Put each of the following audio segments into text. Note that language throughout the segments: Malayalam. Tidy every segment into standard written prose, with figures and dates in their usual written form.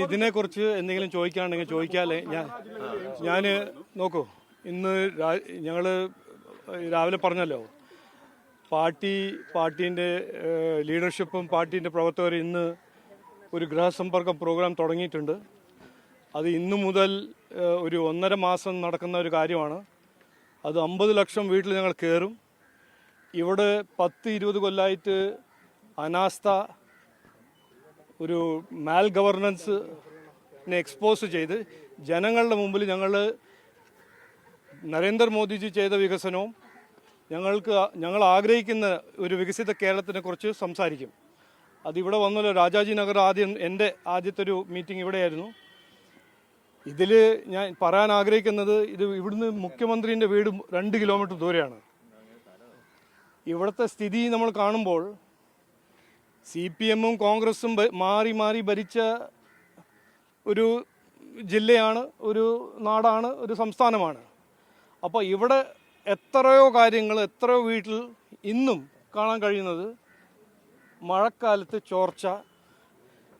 ഇതിനെക്കുറിച്ച് എന്തെങ്കിലും ചോദിക്കുകയാണെങ്കിൽ ചോദിക്കാല്ലേ. ഞാൻ നോക്കൂ, ഇന്ന് ഞങ്ങൾ രാവിലെ പറഞ്ഞല്ലോ, പാർട്ടീൻ്റെ ലീഡർഷിപ്പും പാർട്ടീൻ്റെ പ്രവർത്തകരും ഇന്ന് ഒരു ഗൃഹസമ്പർക്കം പ്രോഗ്രാം തുടങ്ങിയിട്ടുണ്ട്. അത് ഇന്നു മുതൽ ഒരു 1.5 മാസം നടക്കുന്ന ഒരു കാര്യമാണ്. അത് 50 ലക്ഷം വീട്ടിൽ ഞങ്ങൾ കയറും. ഇവിടെ 10-20 കൊല്ലമായിട്ട് അനാസ്ഥ, ഒരു മാൽ ഗവർണൻസിനെ എക്സ്പോസ് ചെയ്ത് ജനങ്ങളുടെ മുമ്പിൽ നരേന്ദ്രമോദിജി ചെയ്ത വികസനവും ഞങ്ങൾ ആഗ്രഹിക്കുന്ന ഒരു വികസിത കേരളത്തിനെ കുറിച്ച് സംസാരിക്കും. അതിവിടെ വന്നല്ലോ, രാജാജി നഗർ എൻ്റെ ആദ്യത്തെ ഒരു മീറ്റിംഗ് ഇവിടെയായിരുന്നു. ഇതിൽ ഞാൻ പറയാൻ ആഗ്രഹിക്കുന്നത്, ഇവിടുന്ന് മുഖ്യമന്ത്രിൻ്റെ വീട് 2 കിലോമീറ്റർ ദൂരെയാണ്. ഇവിടുത്തെ സ്ഥിതി നമ്മൾ കാണുമ്പോൾ CPM-ഉം കോൺഗ്രസും മാറി മാറി ഭരിച്ച ഒരു ജില്ലയാണ്, ഒരു നാടാണ്, ഒരു സംസ്ഥാനമാണ്. അപ്പോൾ ഇവിടെ എത്രയോ കാര്യങ്ങൾ, എത്രയോ വീട്ടിൽ ഇന്നും കാണാൻ കഴിയുന്നത് മഴക്കാലത്ത് ചോർച്ച,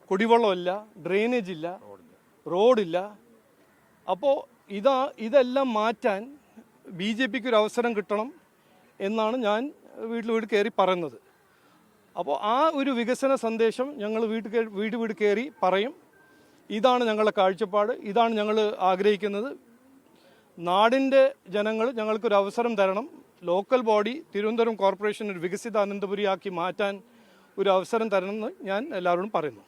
കുടിവെള്ളമില്ല, ഡ്രെയിനേജ് ഇല്ല, റോഡില്ല. അപ്പോൾ ഇതെല്ലാം മാറ്റാൻ BJPക്ക് ഒരു അവസരം കിട്ടണം എന്നാണ് ഞാൻ വീട് കയറി പറയുന്നത്. അപ്പോൾ ആ ഒരു വികസന സന്ദേശം ഞങ്ങൾ വീട് കയറി പറയും. ഇതാണ് ഞങ്ങളുടെ കാഴ്ചപ്പാട്, ഇതാണ് ഞങ്ങൾ ആഗ്രഹിക്കുന്നത്. നാടിൻ്റെ ജനങ്ങൾ ഞങ്ങൾക്കൊരു അവസരം തരണം. ലോക്കൽ ബോഡി തിരുവനന്തപുരം കോർപ്പറേഷൻ ഒരു വികസിത അനന്തപുരിയാക്കി മാറ്റാൻ ഒരു അവസരം തരണമെന്ന് ഞാൻ എല്ലാവരോടും പറയുന്നു.